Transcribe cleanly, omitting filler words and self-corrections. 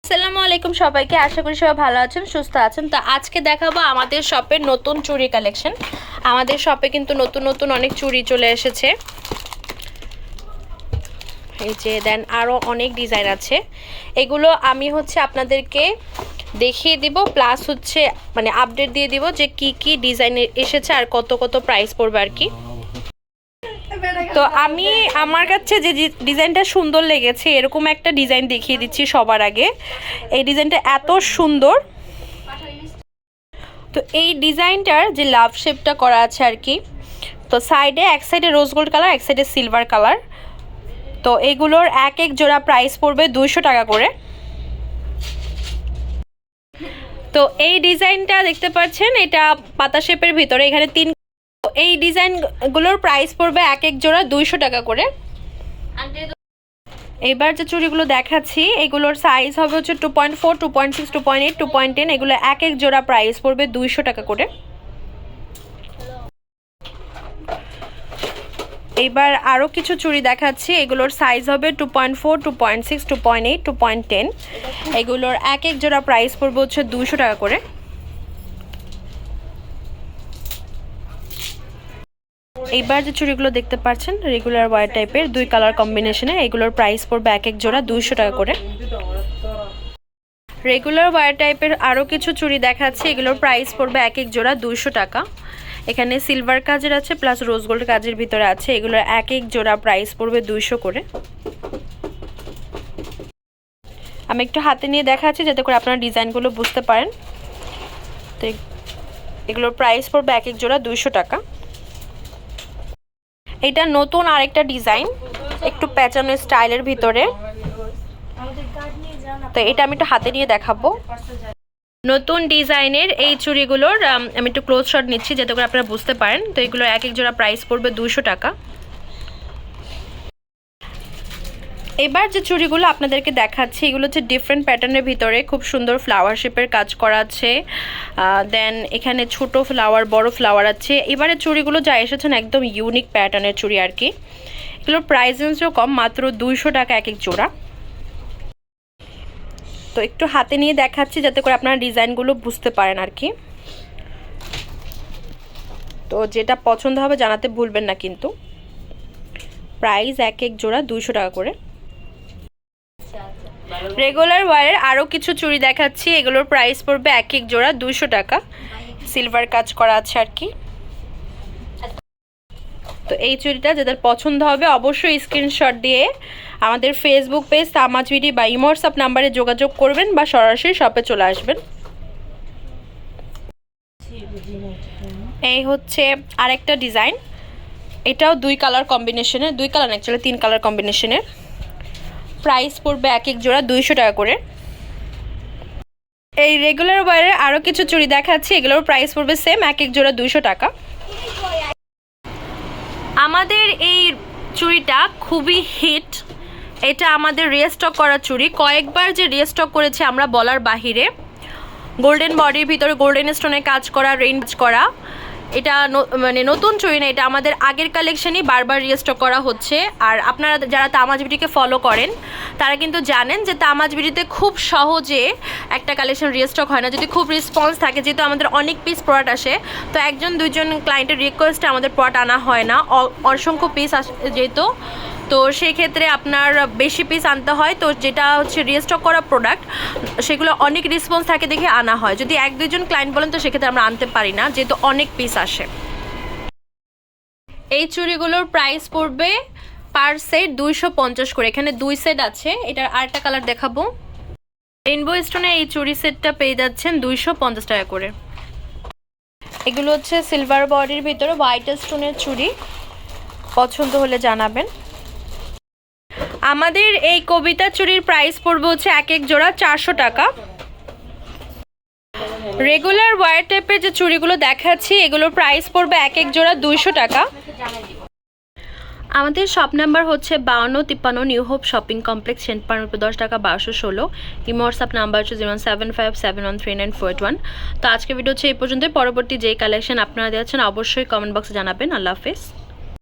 আসসালামু আলাইকুম সবাইকে, আশা করি সবাই ভালো আছেন, সুস্থ আছেন। তো আজকে দেখাবো আমাদের শপের নতুন চুড়ি কালেকশন। আমাদের শপে কিন্তু নতুন নতুন অনেক চুড়ি চলে এসেছে। এই যে দেন আরও অনেক ডিজাইন আছে, এগুলো আমি আপনাদেরকে দেখিয়ে দিব, প্লাস মানে আপডেট দিয়ে দিব যে কি কি ডিজাইন এসেছে আর কত কত প্রাইস পড়বে আর কি। তো আমি আমার কাছে যে ডিজাইনটা সুন্দর লেগেছে এরকম একটা ডিজাইন দেখিয়ে দিচ্ছি সবার আগে। এই ডিজাইনটা এত সুন্দর। তো এই ডিজাইনটার যে লাভ শেপটা করা আছে আর কি, তো সাইডে এক সাইডে রোজ গোল্ড কালার, এক সাইডে সিলভার কালার। তো এগুলোর এক এক জোড়া প্রাইস পড়বে 200 টাকা করে। তো এই ডিজাইনটা দেখতে পাচ্ছেন, এটা পাতা শেপের ভিতরে এখানে তিন। এই ডিজাইনগুলোর প্রাইস পড়বে এক এক জোড়া 200 টাকা করে। এবার যে চুড়িগুলো দেখাচ্ছি এগুলোর সাইজ হবে 2.4, 2.6, 2.8, 2.10। এগুলো এক এক জোড়া প্রাইস পড়বে 200 টাকা করে। এবার আরও কিছু চুড়ি দেখাচ্ছি, এগুলোর সাইজ হবে 2.4, 2.6, 2.8, 2.10। এগুলোর এক এক জোড়া প্রাইস পড়বে 200 টাকা করে। এইবার যে চুড়িগুলো দেখতে পাচ্ছেন রেগুলার ওয়ার টাইপের, দুই কালার কম্বিনেশনে, এগুলোর প্রাইস পড়বে এক এক জোড়া 200 টাকা করে। রেগুলার ওয়ার টাইপের আরও কিছু চুড়ি দেখাচ্ছি, এগুলোর প্রাইস পড়বে এক এক জোড়া 200 টাকা। এখানে সিলভার কাজের আছে প্লাস রোজ গোল্ড কাজের ভিতরে আছে, এগুলোর এক এক জোড়া প্রাইস পড়বে 200 করে। আমি একটু হাতে নিয়ে দেখাচ্ছি যাতে করে আপনারা ডিজাইনগুলো বুঝতে পারেন। তো এগুলোর প্রাইস পড়বে এক এক জোড়া 200 টাকা। এটা নতুন আরেকটা ডিজাইন, একটু প্যাচানো স্টাইলের ভিতরে। তো এটা আমি একটু হাতে নিয়ে দেখাবো। নতুন ডিজাইনের এই চুড়িগুলোর আমি একটু ক্লোজ শট নিচ্ছি যাতে করে আপনারা বুঝতে পারেন। তো এগুলোর এক এক জোড়া প্রাইস পড়বে 200 টাকা। এবার যে চুড়িগুলো আপনাদেরকে দেখাচ্ছি এগুলো হচ্ছে ডিফারেন্ট প্যাটার্নের ভিতরে, খুব সুন্দর ফ্লাওয়ার শেপের কাজ করা আছে। দেন এখানে ছোট ফ্লাওয়ার, বড় ফ্লাওয়ার আছে। এবারে চুড়িগুলো যা এসেছেন একদম ইউনিক প্যাটার্নের চুড়ি আর কি। এগুলোর প্রাইস রেঞ্জও কম, মাত্র 200 টাকা এক এক জোড়া। তো একটু হাতে নিয়ে দেখাচ্ছি যাতে করে আপনারা ডিজাইনগুলো বুঝতে পারেন আর কি। তো যেটা পছন্দ হবে জানাতে ভুলবেন না কিন্তু। প্রাইস এক এক জোড়া 200 টাকা করে। রেগুলার ওয়ারের আরও কিছু চুড়ি দেখাচ্ছি, এগুলোর প্রাইস পড়বে এক এক জোড়া 200 টাকা। সিলভার কাজ করা আছে আর কি। তো এই চুড়িটা যাদের পছন্দ হবে অবশ্যই স্ক্রিনশট দিয়ে আমাদের ফেসবুক পেজ তামাজ বিডি বা ইমো হোয়াটসঅ্যাপ নাম্বারে যোগাযোগ করবেন বা সরাসরি শপে চলে আসবেন। এই হচ্ছে আরেকটা ডিজাইন, এটাও দুই কালার কম্বিনেশনের, দুই কালার অ্যাকচুয়ালি 3 কালার কম্বিনেশনের। প্রাইস পড়বে এক এক জোড়া 200 টাকা করে। এই রেগুলার ওয়ারের আরও কিছু চুড়ি দেখাচ্ছি, এগুলোর প্রাইস পড়বে সেম, এক এক জোড়া 200 টাকা। আমাদের এই চুড়িটা খুবই হিট, এটা আমাদের রিস্টক করা চুড়ি, কয়েকবার যে রিস্টক করেছে আমরা বলার বাহিরে। গোল্ডেন বডির ভিতরে গোল্ডেন স্টোনের কাজ করা, রেঞ্জ করা। এটা মানে নতুন চুড়ি না, এটা আমাদের আগের কালেকশনই বারবার রিস্টক করা হচ্ছে। আর আপনারা যারা তামাজ বিডিকে ফলো করেন তারা কিন্তু জানেন যে তামাজ বিডিতে খুব সহজে একটা কালেকশন রিস্টক হয় না, যদি খুব রেসপন্স থাকে। যেহেতু আমাদের অনেক পিস প্রোডাক্ট আসে, তো একজন দুইজন ক্লায়েন্টের রিকোয়েস্টে আমাদের প্রোডাক্ট আনা হয় না, অসংখ্য পিস আসে যেহেতু। তো সেই ক্ষেত্রে আপনার বেশি পিস আনতে হয়। তো যেটা হচ্ছে রিস্টক করা প্রোডাক্ট সেগুলো অনেক রেসপন্স থাকে দেখে আনা হয়। যদি এক দুইজন ক্লায়েন্ট বলেন তো সেক্ষেত্রে আমরা আনতে পারি না, যেহেতু অনেক পিস আসে। এই চুড়িগুলোর প্রাইস পড়বে পার সেট 250 করে। এখানে 2 সেট আছে, এটার আরেকটা কালার দেখাবো। রেইনবো স্টোনে এই চুড়ি সেটটা পেয়ে যাচ্ছেন 250 টাকা করে। এগুলো হচ্ছে সিলভার বডির ভিতরে হোয়াইট স্টোনের চুড়ি, পছন্দ হলে জানাবেন। আমাদের এই কবিতা চুড়ির প্রাইস পড়বে এক এক জোড়া 400 টাকা। রেগুলার ওয়ার টাইপের যে চুড়িগুলো দেখাচ্ছি এগুলোর প্রাইস পড়বে এক এক জোড়া 200 টাকা। আমাদের শপ নাম্বার হচ্ছে 5253 New Hope Shopping Complex, Saint Park 10 টাকা 1216। ইমো হোয়াটসঅ্যাপ নাম্বার হচ্ছে 07571394841। তো আজকে ভিডিও হচ্ছে এই পর্যন্ত। পরবর্তী যেই কালেকশন আপনারা দিয়েছেন অবশ্যই কমেন্ট বক্সে জানাবেন। আল্লাহ হাফেজ।